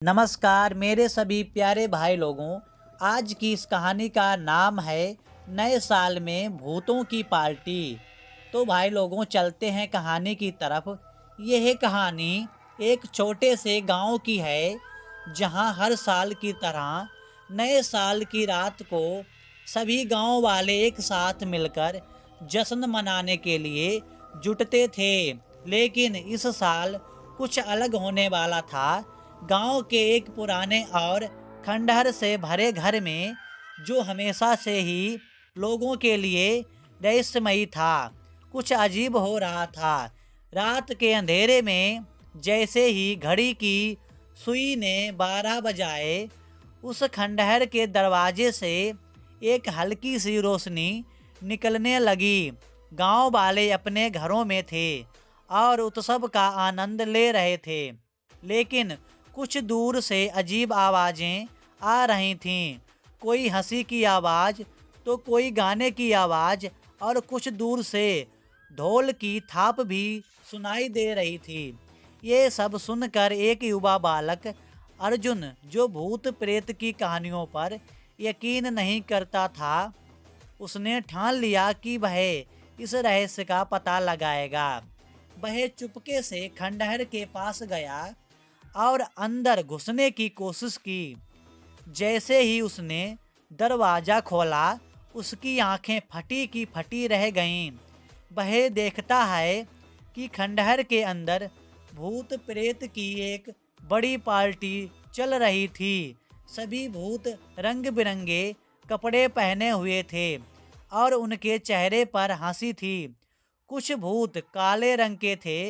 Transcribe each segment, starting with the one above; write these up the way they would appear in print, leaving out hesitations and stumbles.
नमस्कार मेरे सभी प्यारे भाई लोगों। आज की इस कहानी का नाम है नए साल में भूतों की पार्टी। तो भाई लोगों चलते हैं कहानी की तरफ। यह कहानी एक छोटे से गांव की है जहां हर साल की तरह नए साल की रात को सभी गांव वाले एक साथ मिलकर जश्न मनाने के लिए जुटते थे। लेकिन इस साल कुछ अलग होने वाला था। गांव के एक पुराने और खंडहर से भरे घर में, जो हमेशा से ही लोगों के लिए रहस्यमयी था, कुछ अजीब हो रहा था। रात के अंधेरे में जैसे ही घड़ी की सुई ने 12 बजाए, उस खंडहर के दरवाजे से एक हल्की सी रोशनी निकलने लगी। गांव वाले अपने घरों में थे और उत्सव का आनंद ले रहे थे, लेकिन कुछ दूर से अजीब आवाजें आ रही थीं। कोई हंसी की आवाज तो कोई गाने की आवाज, और कुछ दूर से ढोल की थाप भी सुनाई दे रही थी। ये सब सुनकर एक युवा बालक अर्जुन, जो भूत प्रेत की कहानियों पर यकीन नहीं करता था, उसने ठान लिया कि वह इस रहस्य का पता लगाएगा। वह चुपके से खंडहर के पास गया और अंदर घुसने की कोशिश की। जैसे ही उसने दरवाजा खोला, उसकी आंखें फटी की फटी रह गईं। वह देखता है कि खंडहर के अंदर भूत प्रेत की एक बड़ी पार्टी चल रही थी। सभी भूत रंग बिरंगे कपड़े पहने हुए थे और उनके चेहरे पर हंसी थी। कुछ भूत काले रंग के थे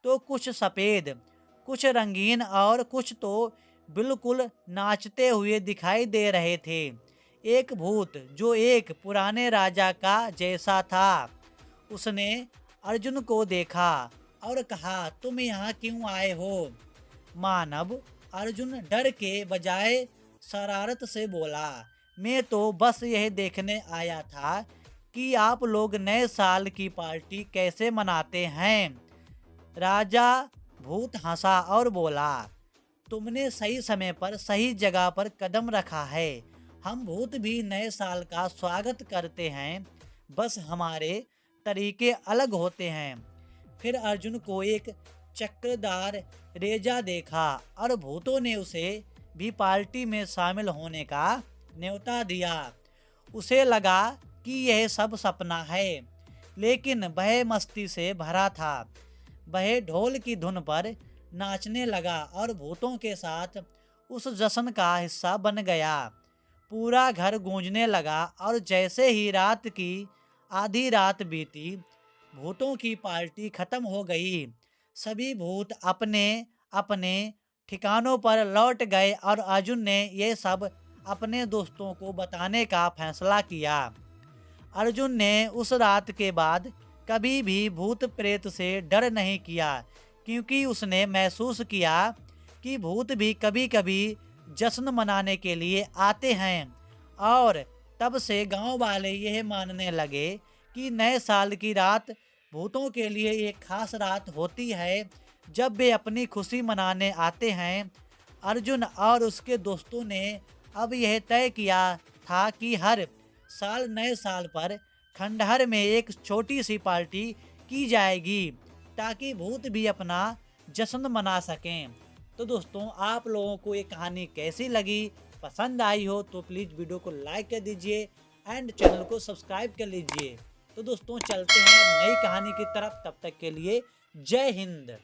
तो कुछ सफ़ेद, कुछ रंगीन और कुछ तो बिल्कुल नाचते हुए दिखाई दे रहे थे। एक भूत, जो एक पुराने राजा का जैसा था, उसने अर्जुन को देखा और कहा, तुम यहाँ क्यों आए हो? मानव अर्जुन डर के बजाय शरारत से बोला, मैं तो बस यह देखने आया था कि आप लोग नए साल की पार्टी कैसे मनाते हैं। राजा भूत हंसा और बोला, तुमने सही समय पर सही जगह पर कदम रखा है। हम भूत भी नए साल का स्वागत करते हैं, बस हमारे तरीके अलग होते हैं। फिर अर्जुन को एक चक्रदार रेजा देखा और भूतों ने उसे भी पार्टी में शामिल होने का न्योता दिया। उसे लगा कि यह सब सपना है, लेकिन वह मस्ती से भरा था। वह ढोल की धुन पर नाचने लगा और भूतों के साथ उस जश्न का हिस्सा बन गया। पूरा घर गूंजने लगा और जैसे ही रात की आधी रात बीती, भूतों की पार्टी खत्म हो गई। सभी भूत अपने अपने ठिकानों पर लौट गए और अर्जुन ने यह सब अपने दोस्तों को बताने का फैसला किया। अर्जुन ने उस रात के बाद कभी भी भूत प्रेत से डर नहीं किया, क्योंकि उसने महसूस किया कि भूत भी कभी कभी जश्न मनाने के लिए आते हैं। और तब से गांव वाले यह मानने लगे कि नए साल की रात भूतों के लिए एक खास रात होती है, जब वे अपनी खुशी मनाने आते हैं। अर्जुन और उसके दोस्तों ने अब यह तय किया था कि हर साल नए साल पर खंडहर में एक छोटी सी पार्टी की जाएगी, ताकि भूत भी अपना जश्न मना सकें। तो दोस्तों, आप लोगों को ये कहानी कैसी लगी? पसंद आई हो तो प्लीज़ वीडियो को लाइक कर दीजिए एंड चैनल को सब्सक्राइब कर लीजिए। तो दोस्तों, चलते हैं अब नई कहानी की तरफ। तब तक के लिए जय हिंद।